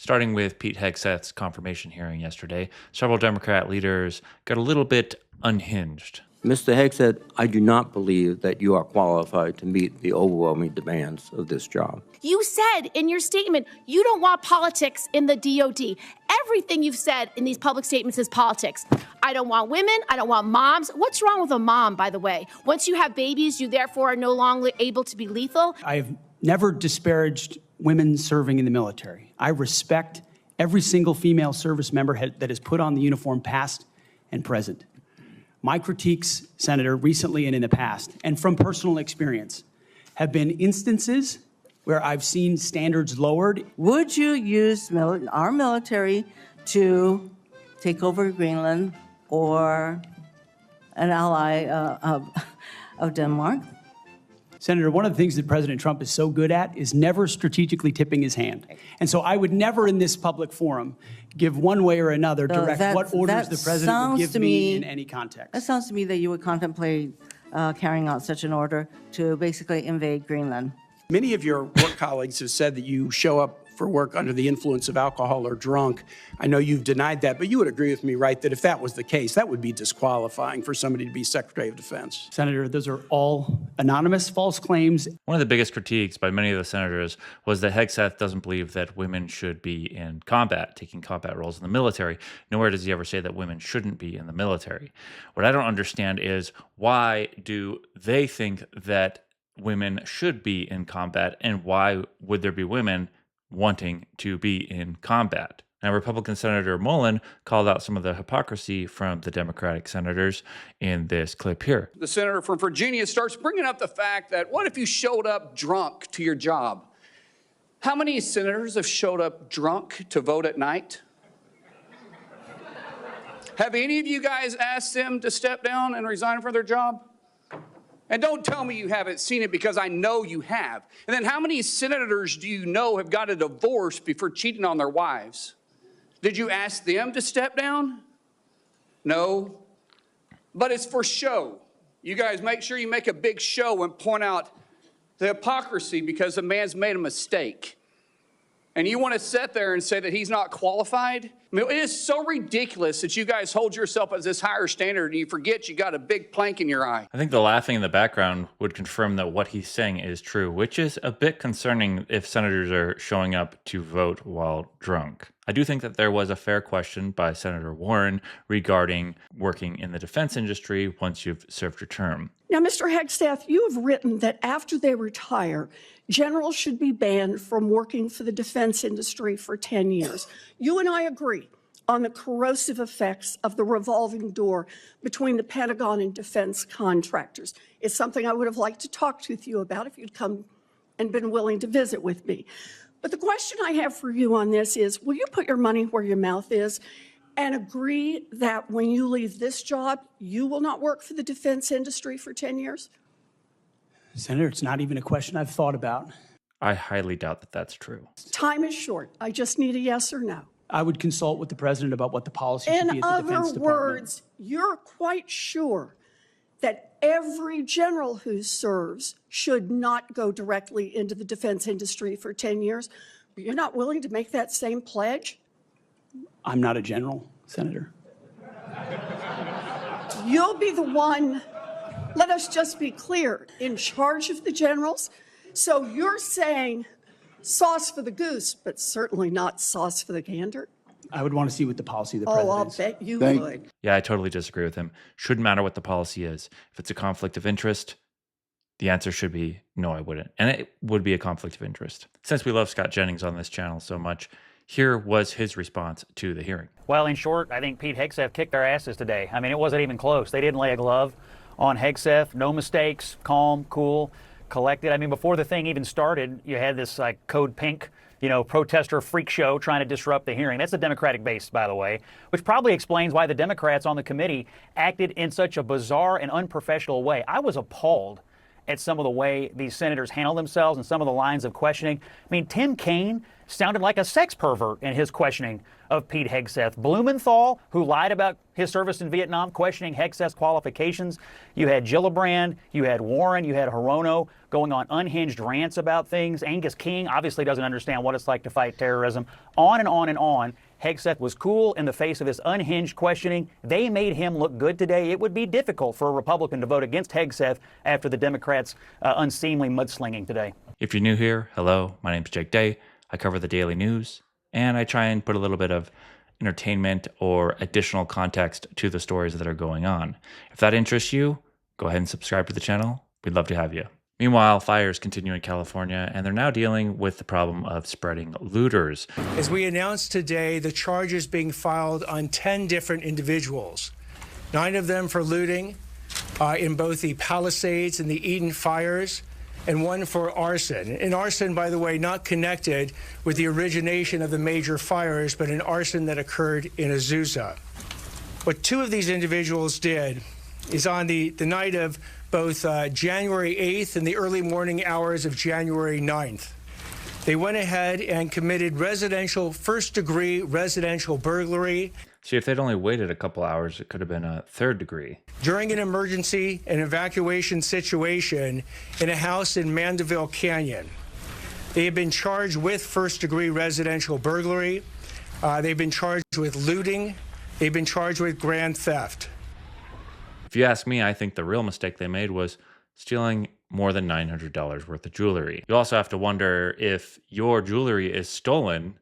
Starting with Pete Hegseth's confirmation hearing yesterday, several Democrat leaders got a little bit unhinged. Mr. Hegseth, I do not believe that you are qualified to meet the overwhelming demands of this job. You said in your statement you don't want politics in the DOD. Everything you've said in these public statements is politics. I don't want women. I don't want moms. What's wrong with a mom, by the way? Once you have babies, you therefore are no longer able to be lethal. I have never disparaged women serving in the military. I respect every single female service member that has put on the uniform, past and present. My critiques, Senator, recently and in the past, and from personal experience, have been instances where I've seen standards lowered. Would you use our military to take over Greenland or an ally of Denmark? Senator, one of the things that President Trump is so good at is never strategically tipping his hand. And so I would never in this public forum give one way or another direct what orders the president would give me in any context. That sounds to me that you would contemplate carrying out such an order to basically invade Greenland. Many of your work colleagues have said that you show up for work under the influence of alcohol or drunk. I know you've denied that, but you would agree with me, right, that if that was the case, that would be disqualifying for somebody to be Secretary of Defense. Senator, those are all anonymous false claims. One of the biggest critiques by many of the senators was that Hegseth doesn't believe that women should be in combat, taking combat roles in the military. Nowhere does he ever say that women shouldn't be in the military. What I don't understand is why do they think that women should be in combat, and why would there be women wanting to be in combat? Now, Republican Senator Mullen called out some of the hypocrisy from the Democratic senators in this clip here. The senator from Virginia starts bringing up the fact that what if you showed up drunk to your job? How many senators have showed up drunk to vote at night? Have any of you guys asked them to step down and resign from their job? And don't tell me you haven't seen it, because I know you have. And then how many senators do you know have got a divorce before cheating on their wives? Did you ask them to step down? No. But it's for show. You guys make sure you make a big show and point out the hypocrisy because the man's made a mistake. And you want to sit there and say that he's not qualified? I mean, it is so ridiculous that you guys hold yourself as this higher standard and you forget you got a big plank in your eye. I think the laughing in the background would confirm that what he's saying is true, which is a bit concerning if senators are showing up to vote while drunk. I do think that there was a fair question by Senator Warren regarding working in the defense industry once you've served your term. Now, Mr. Hegseth, you have written that after they retire, generals should be banned from working for the defense industry for 10 years. You and I agree on the corrosive effects of the revolving door between the Pentagon and defense contractors. It's something I would have liked to talk to you about if you'd come and been willing to visit with me. But the question I have for you on this is, will you put your money where your mouth is and agree that when you leave this job, you will not work for the defense industry for 10 years? Senator, it's not even a question I've thought about. I highly doubt that that's true. Time is short. I just need a yes or no. I would consult with the president about what the policy should be In at the Defense other Department. words, you're quite sure that every general who serves should not go directly into the defense industry for 10 years, but you're not willing to make that same pledge? I'm not a general, Senator. You'll be the one, let us just be clear, in charge of the generals. So you're saying sauce for the goose, but certainly not sauce for the gander? I would want to see what the policy of the Oh, president I'll is. bet you would. Yeah, I totally disagree with him. Shouldn't matter what the policy is. If it's a conflict of interest, the answer should be no, I wouldn't. And it would be a conflict of interest. Since we love Scott Jennings on this channel so much, here was his response to the hearing. Well, in short, I think Pete Hegseth kicked their asses today. I mean, it wasn't even close. They didn't lay a glove on Hegseth. No mistakes, calm, cool, collected. I mean, before the thing even started, you had this like Code Pink, protester freak show trying to disrupt the hearing. That's the Democratic base, by the way, which probably explains why the Democrats on the committee acted in such a bizarre and unprofessional way. I was appalled at some of the way these senators handled themselves and some of the lines of questioning. I mean, Tim Kaine sounded like a sex pervert in his questioning of Pete Hegseth. Blumenthal, who lied about his service in Vietnam, questioning Hegseth's qualifications. You had Gillibrand, you had Warren, you had Hirono going on unhinged rants about things. Angus King obviously doesn't understand what it's like to fight terrorism. On and on and on. Hegseth was cool in the face of this unhinged questioning. They made him look good today. It would be difficult for a Republican to vote against Hegseth after the Democrats' unseemly mudslinging today. If you're new here, hello, my name's Jake Day. I cover the daily news, and I try and put a little bit of entertainment or additional context to the stories that are going on. If that interests you, go ahead and subscribe to the channel. We'd love to have you. Meanwhile, fires continue in California, and they're now dealing with the problem of spreading looters. As we announced today, the charges being filed on 10 different individuals, 9 of them for looting in both the Palisades and the Eden fires, and 1 for arson. And arson, by the way, not connected with the origination of the major fires, but an arson that occurred in Azusa. What 2 of these individuals did is on the night of both January 8th and the early morning hours of January 9th, they went ahead and committed first-degree residential burglary. See, if they'd only waited a couple hours, it could have been a 3rd degree. During an emergency and evacuation situation in a house in Mandeville Canyon. They have been charged with first-degree residential burglary. They've been charged with looting. They've been charged with grand theft. If you ask me, I think the real mistake they made was stealing more than $900 worth of jewelry. You also have to wonder, if your jewelry is stolen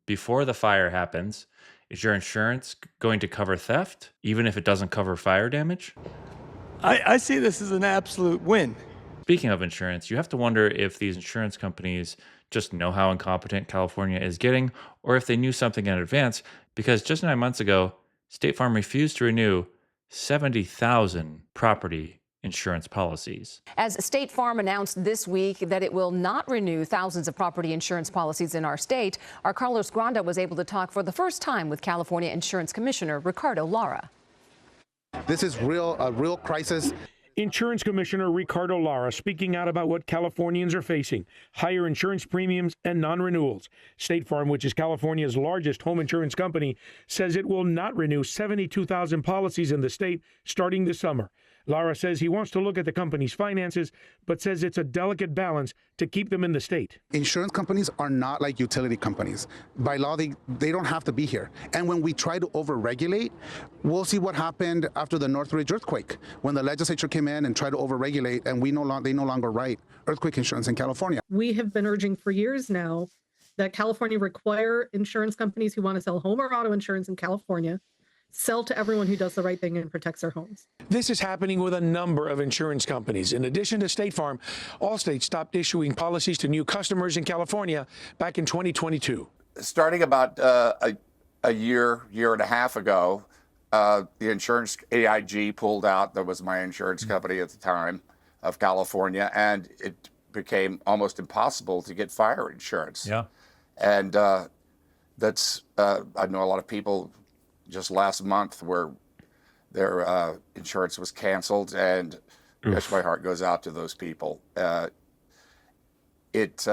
before the fire happens, is your insurance going to cover theft, even if it doesn't cover fire damage? I see this as an absolute win. Speaking of insurance, you have to wonder if these insurance companies just know how incompetent California is getting, or if they knew something in advance, because just 9 months ago, State Farm refused to renew 70,000 property insurance policies. As State Farm announced this week that it will not renew thousands of property insurance policies in our state, our Carlos Granda was able to talk for the first time with California Insurance Commissioner Ricardo Lara. This is a real crisis. Insurance Commissioner Ricardo Lara speaking out about what Californians are facing: higher insurance premiums and non-renewals. State Farm, which is California's largest home insurance company, says it will not renew 72,000 policies in the state starting this summer. Lara says he wants to look at the company's finances, but says it's a delicate balance to keep them in the state. Insurance companies are not like utility companies. By law, they don't have to be here. And when we try to over-regulate, we'll see what happened after the Northridge earthquake, when the legislature came in and tried to over-regulate, and they no longer write earthquake insurance in California. We have been urging for years now that California require insurance companies who want to sell home or auto insurance in California sell to everyone who does the right thing and protects their homes. This is happening with a number of insurance companies. In addition to State Farm, Allstate stopped issuing policies to new customers in California back in 2022. Starting about a year and a half ago, the insurance AIG pulled out. That was my insurance company at the time, of California, and it became almost impossible to get fire insurance. Yeah. And that's, I know a lot of people just last month where their insurance was canceled, and gosh, my heart goes out to those people. It's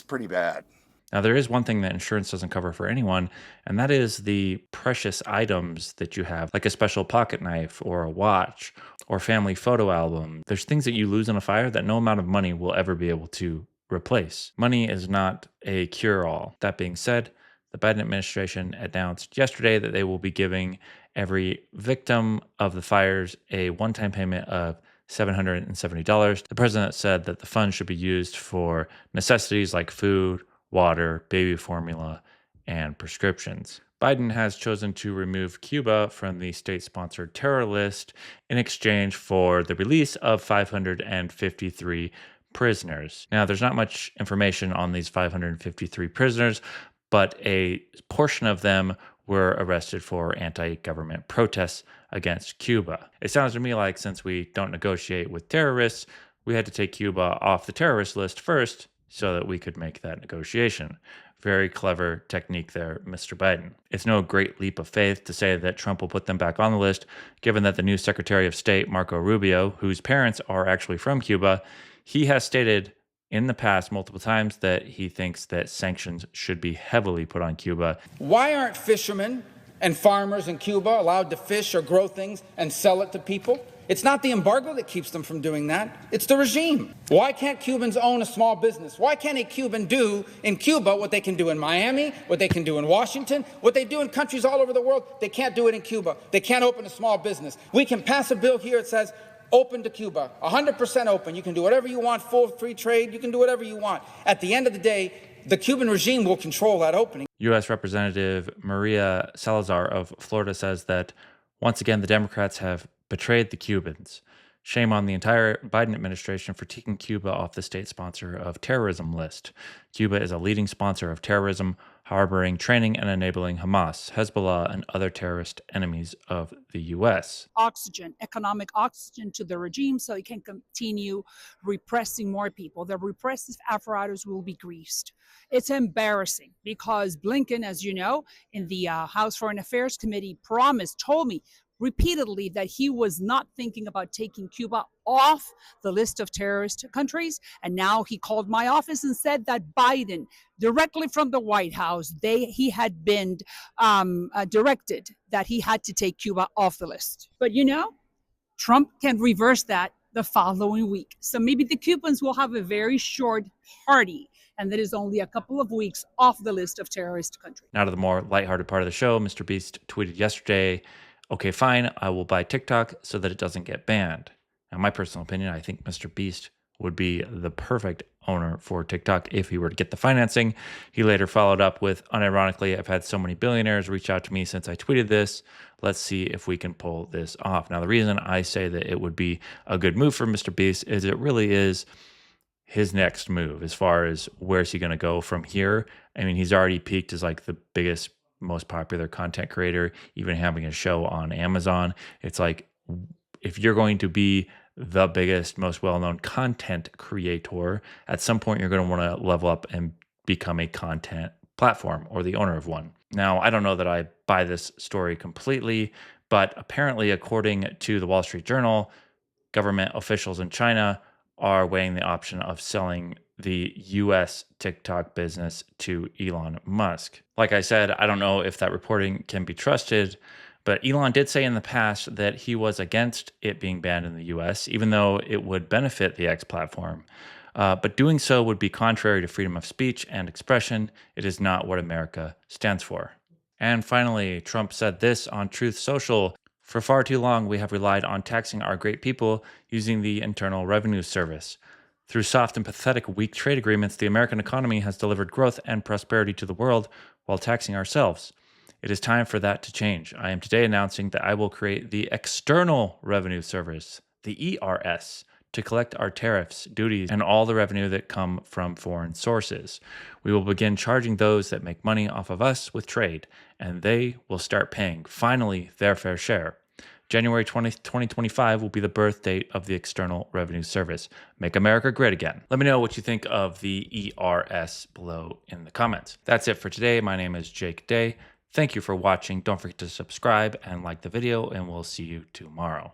pretty bad. Now, there is one thing that insurance doesn't cover for anyone, and that is the precious items that you have, like a special pocket knife or a watch or family photo album. There's things that you lose in a fire that no amount of money will ever be able to replace. Money is not a cure-all. That being said, the Biden administration announced yesterday that they will be giving every victim of the fires a one-time payment of $770. The president said that the funds should be used for necessities like food, water, baby formula, and prescriptions. Biden has chosen to remove Cuba from the state-sponsored terror list in exchange for the release of 553 prisoners. Now, there's not much information on these 553 prisoners, but a portion of them were arrested for anti-government protests against Cuba. It sounds to me like, since we don't negotiate with terrorists, we had to take Cuba off the terrorist list first so that we could make that negotiation. Very clever technique there, Mr. Biden. It's no great leap of faith to say that Trump will put them back on the list, given that the new Secretary of State, Marco Rubio, whose parents are actually from Cuba, he has stated in the past multiple times that he thinks that sanctions should be heavily put on Cuba. Why aren't fishermen and farmers in Cuba allowed to fish or grow things and sell it to people? It's not the embargo that keeps them from doing that. It's the regime. Why can't Cubans own a small business? Why can't a Cuban do in Cuba what they can do in Miami, what they can do in Washington, what they do in countries all over the world? They can't do it in Cuba. They can't open a small business. We can pass a bill here that says, open to Cuba, 100% open. You can do whatever you want, full free trade. You can do whatever you want. At the end of the day, the Cuban regime will control that opening. U.S. Representative Maria Salazar of Florida says that once again, the Democrats have betrayed the Cubans. Shame on the entire Biden administration for taking Cuba off the state sponsor of terrorism list. Cuba is a leading sponsor of terrorism, harboring, training, and enabling Hamas, Hezbollah, and other terrorist enemies of the U.S. Oxygen, economic oxygen to the regime so it can continue repressing more people. The repressive apparatus will be greased. It's embarrassing because Blinken, as you know, in the House Foreign Affairs Committee told me repeatedly that he was not thinking about taking Cuba off the list of terrorist countries. And now he called my office and said that Biden, directly from the White House, he had been directed that he had to take Cuba off the list. But you know, Trump can reverse that the following week. So maybe the Cubans will have a very short party, and that is only a couple of weeks off the list of terrorist countries. Now to the more lighthearted part of the show, Mr. Beast tweeted yesterday, okay, fine, I will buy TikTok so that it doesn't get banned. Now, my personal opinion, I think Mr. Beast would be the perfect owner for TikTok if he were to get the financing. He later followed up with, unironically, I've had so many billionaires reach out to me since I tweeted this. Let's see if we can pull this off. Now, the reason I say that it would be a good move for Mr. Beast is it really is his next move as far as where's he going to go from here. I mean, he's already peaked as like the biggest, most popular content creator, even having a show on Amazon. It's like, if you're going to be the biggest, most well-known content creator, at some point you're going to want to level up and become a content platform or the owner of one. Now, I don't know that I buy this story completely, but apparently, according to the Wall Street Journal, government officials in China are weighing the option of selling the U.S. TikTok business to Elon Musk. Like I said, I don't know if that reporting can be trusted, but Elon did say in the past that he was against it being banned in the U.S., even though it would benefit the X platform. But doing so would be contrary to freedom of speech and expression. It is not what America stands for. And finally, Trump said this on Truth Social. For far too long, we have relied on taxing our great people using the Internal Revenue Service. Through soft and pathetic weak trade agreements, the American economy has delivered growth and prosperity to the world while taxing ourselves. It is time for that to change. I am today announcing that I will create the External Revenue Service, the ERS, to collect our tariffs, duties, and all the revenue that come from foreign sources. We will begin charging those that make money off of us with trade, and they will start paying, finally, their fair share. January 20th, 2025 will be the birth date of the External Revenue Service. Make America great again. Let me know what you think of the ERS below in the comments. That's it for today. My name is Jake Day. Thank you for watching. Don't forget to subscribe and like the video, and we'll see you tomorrow.